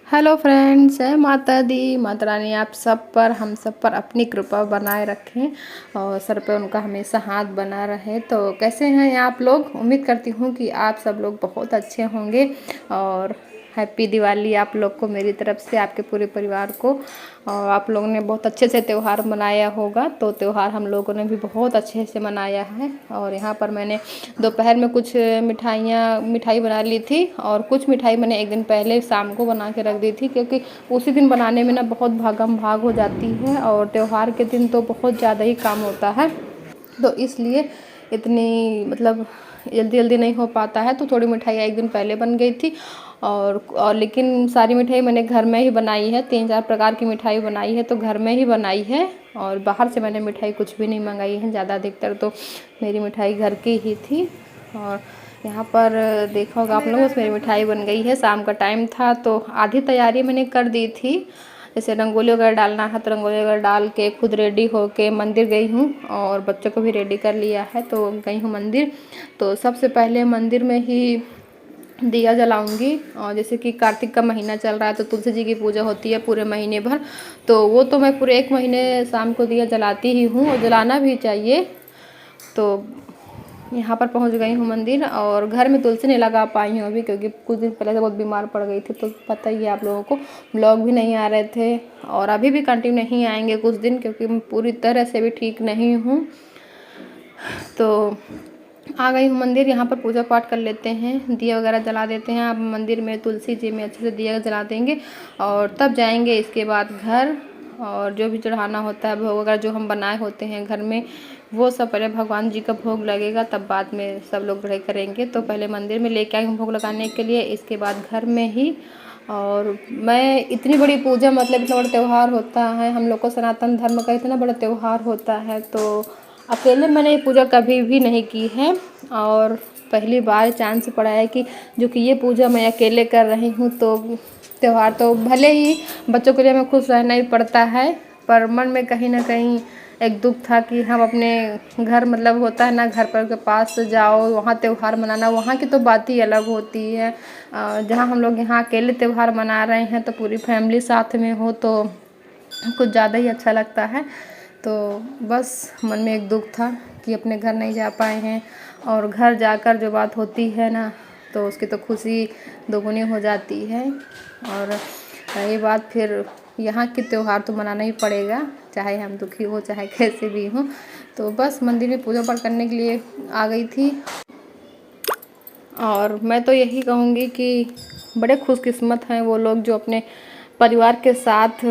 Hello friends, जय माता दी। माता रानी आप सब पर, हम सब पर अपनी कृपा बनाए रखें और सर पे उनका हमेशा हाथ बना रहे। तो कैसे हैं आप लोग? उम्मीद करती हूँ कि आप सब लोग बहुत अच्छे होंगे और हैप्पी दिवाली आप लोग को मेरी तरफ से, आपके पूरे परिवार को। और आप लोगों ने बहुत अच्छे से त्यौहार मनाया होगा। तो त्यौहार हम लोगों ने भी बहुत अच्छे से मनाया है। और यहाँ पर मैंने दोपहर में कुछ मिठाई बना ली थी और कुछ मिठाई मैंने एक दिन पहले शाम को बना के रख दी थी, क्योंकि उसी दिन बनाने में ना बहुत भागम भाग हो जाती है और त्यौहार के दिन तो बहुत ज़्यादा ही काम होता है। तो इसलिए इतनी मतलब जल्दी जल्दी नहीं हो पाता है। तो थोड़ी मिठाई एक दिन पहले बन गई थी और लेकिन सारी मिठाई मैंने घर में ही बनाई है। 3-4 प्रकार की मिठाई बनाई है तो घर में ही बनाई है और बाहर से मैंने मिठाई कुछ भी नहीं मंगाई है। ज़्यादा अधिकतर तो मेरी मिठाई घर की ही थी। और यहाँ पर देखा होगा आप लोगों, उसमें मेरी मिठाई बन गई है। शाम का टाइम था तो आधी तैयारी मैंने कर दी थी। जैसे रंगोली वगैरह डालना है तो रंगोली वगैरह डाल के खुद रेडी होके मंदिर गई हूँ और बच्चों को भी रेडी कर लिया है। तो गई हूँ मंदिर। तो सबसे पहले मंदिर में ही दिया जलाऊंगी। और जैसे कि कार्तिक का महीना चल रहा है तो तुलसी जी की पूजा होती है पूरे महीने भर। तो वो तो मैं पूरे 1 महीने शाम को दिया जलाती ही हूँ और जलाना भी चाहिए। तो यहाँ पर पहुँच गई हूँ मंदिर और घर में तुलसी नहीं लगा पाई हूँ अभी, क्योंकि कुछ दिन पहले से बहुत बीमार पड़ गई थी। तो पता ही है आप लोगों को, ब्लॉग भी नहीं आ रहे थे और अभी भी कंटिन्यू नहीं आएंगे कुछ दिन, क्योंकि मैं पूरी तरह से भी ठीक नहीं हूँ। तो आ गई हूँ मंदिर। यहाँ पर पूजा पाठ कर लेते हैं, दिया वगैरह जला देते हैं। आप मंदिर में तुलसी जी में अच्छे से दिया जला देंगे और तब जाएंगे इसके बाद घर। और जो भी चढ़ाना होता है भोग वगैरह जो हम बनाए होते हैं घर में, वो सब पहले भगवान जी का भोग लगेगा, तब बाद में सब लोग ग्रहण करेंगे। तो पहले मंदिर में लेके आई हूँ भोग लगाने के लिए, इसके बाद घर में ही। और मैं इतनी बड़ी पूजा, मतलब इतना बड़ा त्यौहार होता है हम लोग को, सनातन धर्म का इतना बड़ा त्यौहार होता है, तो अकेले मैंने ये पूजा कभी भी नहीं की है। और पहली बार चांस पड़ा है कि जो कि ये पूजा मैं अकेले कर रही हूँ। तो त्यौहार तो भले ही बच्चों के लिए हमें खुश रहना ही पड़ता है, पर मन में कहीं ना कहीं एक दुख था कि हम अपने घर, मतलब होता है ना, घर पर के पास जाओ, वहाँ त्यौहार मनाना, वहाँ की तो बात ही अलग होती है। जहाँ हम लोग यहाँ अकेले त्यौहार मना रहे हैं तो पूरी फैमिली साथ में हो तो कुछ ज़्यादा ही अच्छा लगता है। तो बस मन में एक दुख था कि अपने घर नहीं जा पाए हैं। और घर जाकर जो बात होती है ना, तो उसकी तो खुशी दोगुनी हो जाती है। और रही बात फिर यहाँ की त्यौहार तो मनाना ही पड़ेगा, चाहे हम दुखी हो चाहे कैसे भी हों। तो बस मंदिर में पूजा पाठ करने के लिए आ गई थी। और मैं तो यही कहूँगी कि बड़े खुशकिस्मत हैं वो लोग जो अपने परिवार के साथ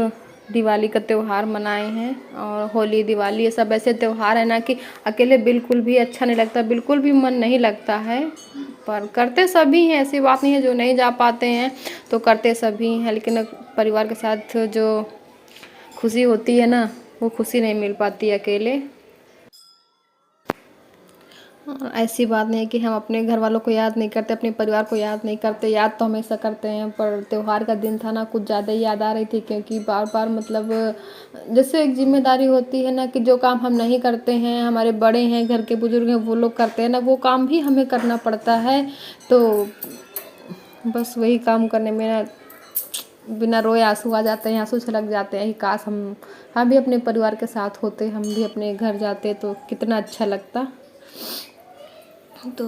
दिवाली का त्यौहार मनाए हैं। और होली, दिवाली, ये सब ऐसे त्यौहार है ना कि अकेले बिल्कुल भी अच्छा नहीं लगता, बिल्कुल भी मन नहीं लगता है। पर करते सभी हैं, ऐसी बात नहीं है जो नहीं जा पाते हैं, तो करते सभी हैं। लेकिन परिवार के साथ जो खुशी होती है ना, वो खुशी नहीं मिल पाती अकेले। ऐसी बात नहीं है कि हम अपने घर वालों को याद नहीं करते, अपने परिवार को याद नहीं करते, याद तो हमेशा करते हैं। पर त्यौहार का दिन था ना, कुछ ज़्यादा ही याद आ रही थी, क्योंकि बार बार मतलब जैसे एक जिम्मेदारी होती है ना कि जो काम हम नहीं करते हैं, हमारे बड़े हैं, घर के बुजुर्ग हैं, वो लोग करते हैं ना, वो काम भी हमें करना पड़ता है। तो बस वही काम करने में ना बिना रोए आंसू आ जाते हैं, आंसू छलक जाते हैं कि काश हम भी अपने परिवार के साथ होते, हम भी अपने घर जाते तो कितना अच्छा लगता। तो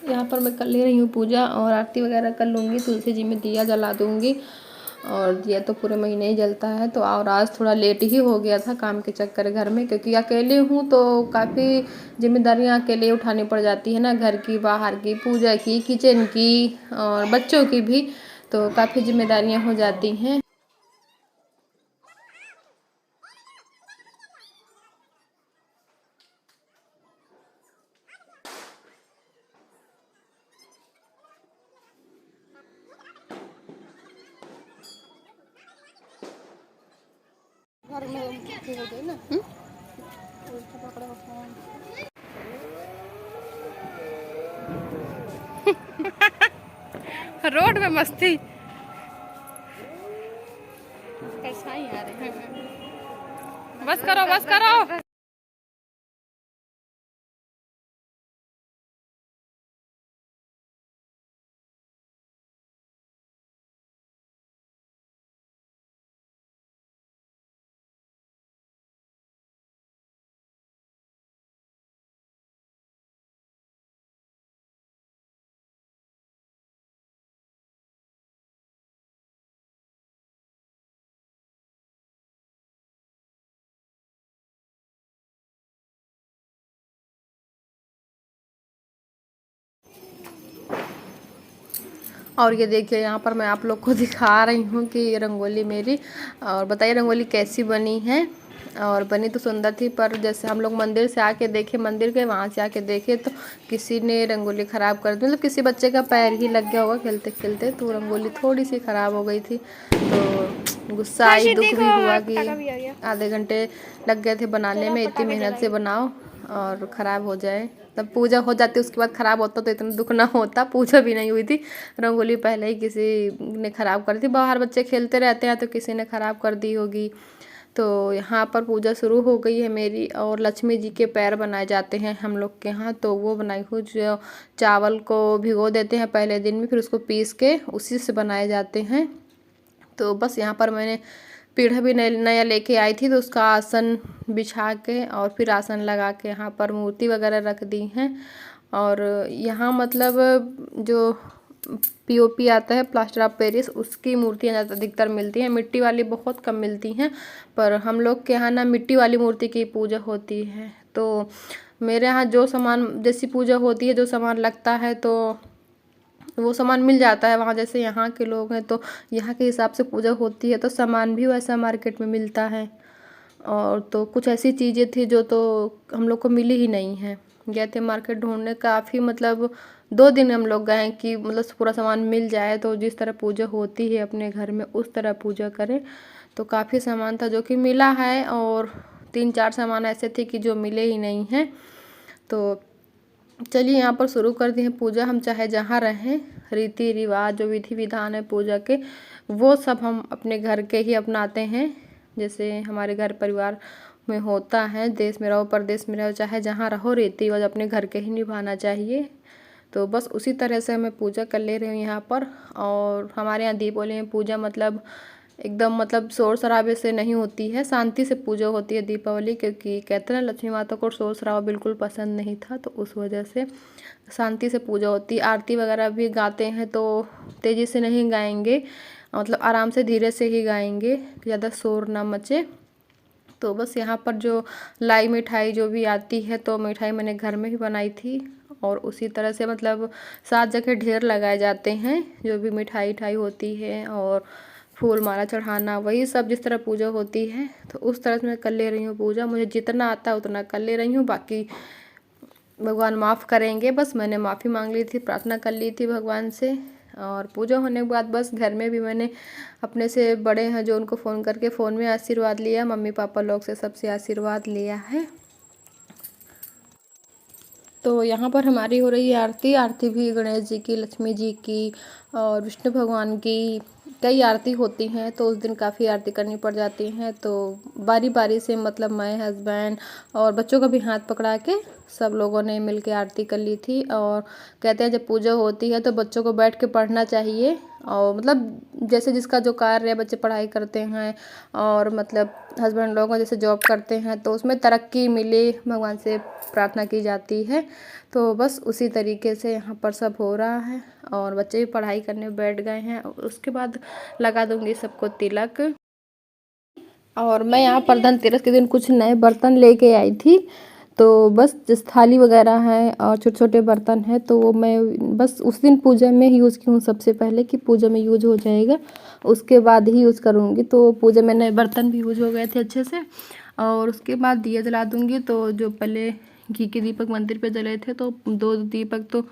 यहाँ पर मैं कर ले रही हूँ पूजा और आरती वगैरह कर लूँगी, तुलसी जी में दिया जला दूँगी। और दिया तो पूरे महीने ही जलता है। तो और आज थोड़ा लेट ही हो गया था काम के चक्कर घर में, क्योंकि अकेले हूँ तो काफ़ी जिम्मेदारियाँ अकेले उठानी पड़ जाती है ना, घर की, बाहर की, पूजा की, किचन की और बच्चों की भी। तो काफ़ी जिम्मेदारियाँ हो जाती हैं। घर में हो गई ना। रोड में मस्ती कैसा ही आ रहे हैं। बस करो, बस करो। और ये देखिए यहाँ पर मैं आप लोग को दिखा रही हूँ कि रंगोली मेरी, और बताइए रंगोली कैसी बनी है। और बनी तो सुंदर थी, पर जैसे हम लोग मंदिर से आके देखे, मंदिर के वहाँ से आके देखे तो किसी ने रंगोली ख़राब कर दी, मतलब किसी बच्चे का पैर ही लग गया होगा खेलते खेलते, तो रंगोली थोड़ी सी ख़राब हो गई थी। तो गुस्सा आई, दुख भी हुआ कि आधे घंटे लग गए थे बनाने में, इतनी मेहनत से बनाओ और ख़राब हो जाए। तब पूजा हो जाती उसके बाद ख़राब होता तो इतना दुख ना होता। पूजा भी नहीं हुई थी, रंगोली पहले ही किसी ने ख़राब कर दी। बाहर बच्चे खेलते रहते हैं तो किसी ने ख़राब कर दी होगी। तो यहाँ पर पूजा शुरू हो गई है मेरी। और लक्ष्मी जी के पैर बनाए जाते हैं हम लोग के यहाँ, तो वो बनाई हुई जो चावल को भिगो देते हैं पहले दिन में, फिर उसको पीस के उसी से बनाए जाते हैं। तो बस यहाँ पर मैंने पीढ़ा भी नया लेके आई थी, तो उसका आसन बिछा के और फिर आसन लगा के यहाँ पर मूर्ति वगैरह रख दी हैं। और यहाँ मतलब जो पीओपी आता है, प्लास्टर ऑफ पेरिस, उसकी मूर्तियाँ ज़्यादा अधिकतर मिलती हैं, मिट्टी वाली बहुत कम मिलती हैं। पर हम लोग के यहाँ ना मिट्टी वाली मूर्ति की पूजा होती है। तो मेरे यहाँ जो सामान जैसी पूजा होती है, जो सामान लगता है तो वो सामान मिल जाता है वहाँ। जैसे यहाँ के लोग हैं तो यहाँ के हिसाब से पूजा होती है, तो सामान भी वैसा मार्केट में मिलता है। और तो कुछ ऐसी चीज़ें थी जो तो हम लोग को मिली ही नहीं है। गए थे मार्केट ढूंढने, काफ़ी मतलब 2 दिन हम लोग गए कि मतलब पूरा सामान मिल जाए, तो जिस तरह पूजा होती है अपने घर में उस तरह पूजा करें। तो काफ़ी सामान था जो कि मिला है, और 3-4 सामान ऐसे थे कि जो मिले ही नहीं हैं। तो चलिए यहाँ पर शुरू कर दी है पूजा। हम चाहे जहाँ रहें, रीति रिवाज जो विधि विधान है पूजा के, वो सब हम अपने घर के ही अपनाते हैं। जैसे हमारे घर परिवार में होता है, देश में रहो परदेश में रहो, चाहे जहाँ रहो, रीति रिवाज अपने घर के ही निभाना चाहिए। तो बस उसी तरह से मैं पूजा कर ले रही हूँ यहाँ पर। और हमारे यहाँ दीपावली में पूजा मतलब एकदम मतलब शोर शराबे से नहीं होती है, शांति से पूजा होती है दीपावली, क्योंकि कहते हैं लक्ष्मी माता को शोर शराबा बिल्कुल पसंद नहीं था, तो उस वजह से शांति से पूजा होती है। आरती वगैरह भी गाते हैं तो तेज़ी से नहीं गाएंगे, मतलब आराम से धीरे से ही गाएंगे, ज़्यादा शोर ना मचे। तो बस यहाँ पर जो लाई मिठाई जो भी आती है, तो मिठाई मैंने घर में ही बनाई थी। और उसी तरह से मतलब 7 जगह ढेर लगाए जाते हैं जो भी मिठाई ठाई होती है, और फूल माला चढ़ाना, वही सब जिस तरह पूजा होती है। तो उस तरह से मैं कर ले रही हूँ पूजा। मुझे जितना आता है उतना कर ले रही हूँ, बाकी भगवान माफ़ करेंगे। बस मैंने माफ़ी मांग ली थी, प्रार्थना कर ली थी भगवान से। और पूजा होने के बाद बस घर में भी मैंने अपने से बड़े हैं जो उनको फ़ोन करके फ़ोन में आशीर्वाद लिया, मम्मी पापा लोग से सबसे आशीर्वाद लिया है। तो यहाँ पर हमारी हो रही है आरती। आरती भी गणेश जी की, लक्ष्मी जी की और विष्णु भगवान की, कई आरती होती हैं, तो उस दिन काफ़ी आरती करनी पड़ जाती हैं। तो बारी बारी से मतलब मैं, हस्बैंड और बच्चों का भी हाथ पकड़ा के सब लोगों ने मिल के आरती कर ली थी। और कहते हैं जब पूजा होती है तो बच्चों को बैठ के पढ़ना चाहिए, और मतलब जैसे जिसका जो कार्य है, बच्चे पढ़ाई करते हैं और मतलब हस्बैंड लोग जैसे जॉब करते हैं, तो उसमें तरक्की मिले, भगवान से प्रार्थना की जाती है। तो बस उसी तरीके से यहाँ पर सब हो रहा है, और बच्चे भी पढ़ाई करने बैठ गए हैं। उसके बाद लगा दूंगी सबको तिलक। और मैं यहाँ पर धनतेरस के दिन कुछ नए बर्तन लेके आई थी, तो बस जिस थाली वगैरह है और छोटे छोटे बर्तन हैं, तो वो मैं बस उस दिन पूजा में ही यूज़ की हूँ सबसे पहले, कि पूजा में यूज हो जाएगा, उसके बाद ही यूज़ करूँगी। तो पूजा में नए बर्तन भी यूज हो गए थे अच्छे से। और उसके बाद दिया जला दूँगी। तो जो पहले घी के दीपक मंदिर पे जले थे, तो 2 दीपक तो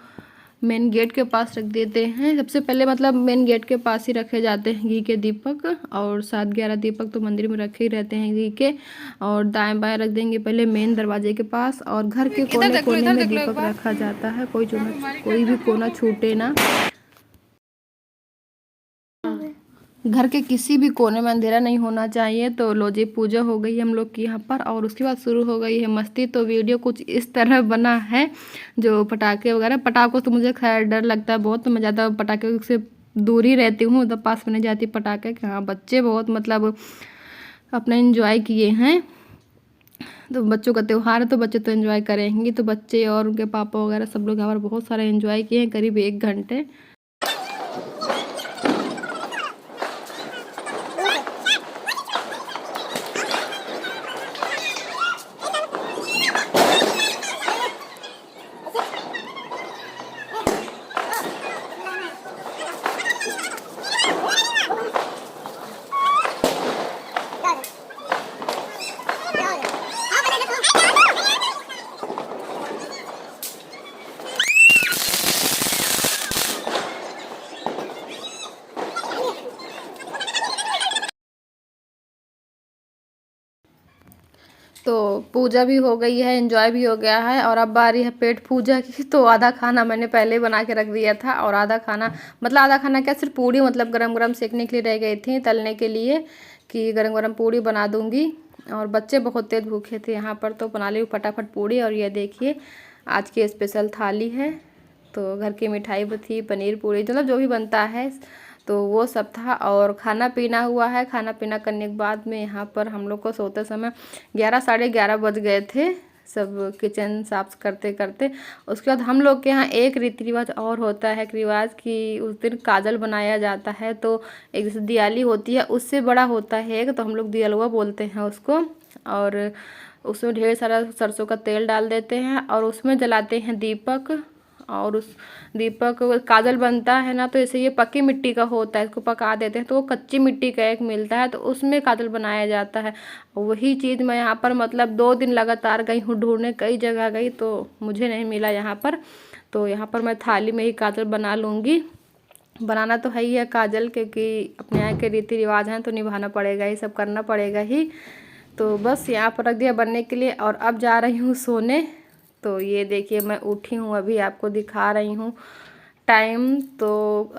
मेन गेट के पास रख देते हैं सबसे पहले, मतलब मेन गेट के पास ही रखे जाते हैं घी के दीपक। और 7-11 दीपक तो मंदिर में रखे ही रहते हैं घी के। और दाएं बाएं रख देंगे पहले मेन दरवाजे के पास, और घर के कोने कोने में दीपक रखा जाता है, कोई भी कोना छूटे ना। घर के किसी भी कोने में अंधेरा नहीं होना चाहिए। तो लो जी, पूजा हो गई हम लोग की यहाँ पर, और उसके बाद शुरू हो गई है मस्ती। तो वीडियो कुछ इस तरह बना है, जो पटाखे वगैरह, पटाखों से मुझे खैर डर लगता है बहुत, तो मैं ज़्यादा पटाखे से दूर ही रहती हूँ, तो पास में नहीं जाती पटाखे के। हाँ, बच्चे बहुत मतलब अपना एंजॉय किए हैं। तो बच्चों का त्यौहार है तो बच्चे तो एंजॉय करेंगे। तो बच्चे और उनके पापा वगैरह सब लोग यहाँ पर बहुत सारा एंजॉय किए हैं, करीब 1 घंटे। तो पूजा भी हो गई है, एंजॉय भी हो गया है और अब बारी है पेट पूजा की। तो आधा खाना मैंने पहले ही बना के रख दिया था और आधा खाना मतलब आधा खाना क्या, सिर्फ पूड़ी मतलब गरम गरम सेकने के लिए रह गई थी, तलने के लिए कि गरम गरम पूड़ी बना दूंगी। और बच्चे बहुत तेज भूखे थे यहाँ पर, तो बना ली फटाफट पूड़ी। और ये देखिए आज की स्पेशल थाली है, तो घर की मिठाई थी, पनीर पूड़ी, मतलब जो भी बनता है तो वो सब था। और खाना पीना हुआ है। खाना पीना करने के बाद में यहाँ पर हम लोग को सोते समय 11 साढ़े 11 बज गए थे, सब किचन साफ करते करते। उसके बाद हम लोग के यहाँ एक रीति रिवाज और होता है, रिवाज कि उस दिन काजल बनाया जाता है। तो एक जैसे दिवाली होती है उससे बड़ा होता है एक, तो हम लोग दियलवा बोलते हैं उसको। और उसमें ढेर सारा सरसों का तेल डाल देते हैं और उसमें जलाते हैं दीपक। और उस दीपक काजल बनता है ना, तो जैसे ये पक्की मिट्टी का होता है, इसको पका देते हैं तो वो कच्ची मिट्टी का एक मिलता है, तो उसमें काजल बनाया जाता है। वही चीज़ मैं यहाँ पर मतलब 2 दिन लगातार गई हूँ ढूंढने, कई जगह गई तो मुझे नहीं मिला यहाँ पर। तो यहाँ पर मैं थाली में ही काजल बना लूँगी। बनाना तो है ही है काजल, क्योंकि अपने यहाँ के रीति रिवाज हैं तो निभाना पड़ेगा, ये सब करना पड़ेगा ही। तो बस यहाँ पर रख दिया बनने के लिए और अब जा रही हूँ सोने। तो ये देखिए मैं उठी हूँ, अभी आपको दिखा रही हूँ टाइम। तो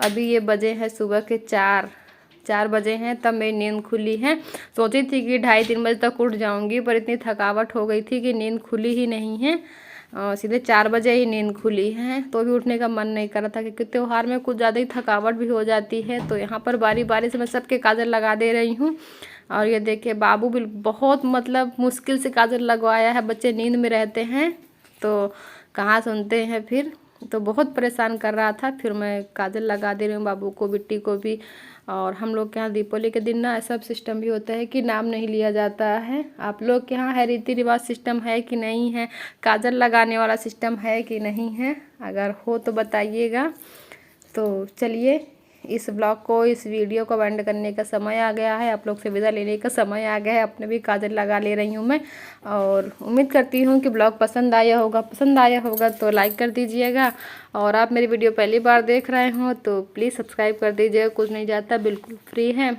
अभी ये बजे हैं सुबह के 4 बजे हैं, तब मेरी नींद खुली है। सोची थी कि 2:30-3 बजे तक उठ जाऊंगी, पर इतनी थकावट हो गई थी कि नींद खुली ही नहीं है। सीधे 4 बजे ही नींद खुली है, तो भी उठने का मन नहीं कर रहा था, क्योंकि त्यौहार में कुछ ज़्यादा ही थकावट भी हो जाती है। तो यहाँ पर बारी बारी से मैं सबके काजल लगा दे रही हूँ। और ये देखिए बाबू भी बहुत मतलब मुश्किल से काजल लगवाया है, बच्चे नींद में रहते हैं तो कहाँ सुनते हैं फिर। तो बहुत परेशान कर रहा था, फिर मैं काजल लगा दे रही हूँ बाबू को, बिट्टी को भी। और हम लोग के यहाँ दीपावली के दिन ना ऐसा सिस्टम भी होता है कि नाम नहीं लिया जाता है। आप लोग के यहाँ है रीति रिवाज सिस्टम है कि नहीं है, काजल लगाने वाला सिस्टम है कि नहीं है, अगर हो तो बताइएगा। तो चलिए इस ब्लॉग को, इस वीडियो को एंड करने का समय आ गया है, आप लोग से विदा लेने का समय आ गया है। अपने भी काजल लगा ले रही हूँ मैं, और उम्मीद करती हूँ कि ब्लॉग पसंद आया होगा तो लाइक कर दीजिएगा। और आप मेरी वीडियो पहली बार देख रहे हो तो प्लीज़ सब्सक्राइब कर दीजिएगा, कुछ नहीं जाता, बिल्कुल फ्री है।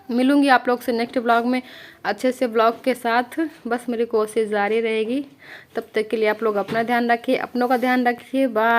मिलूंगी आप लोग से नेक्स्ट ब्लॉग में अच्छे से ब्लॉग के साथ, बस मेरी कोशिश जारी रहेगी। तब तक के लिए आप लोग अपना ध्यान रखिए, अपनों का ध्यान रखिए। बाय।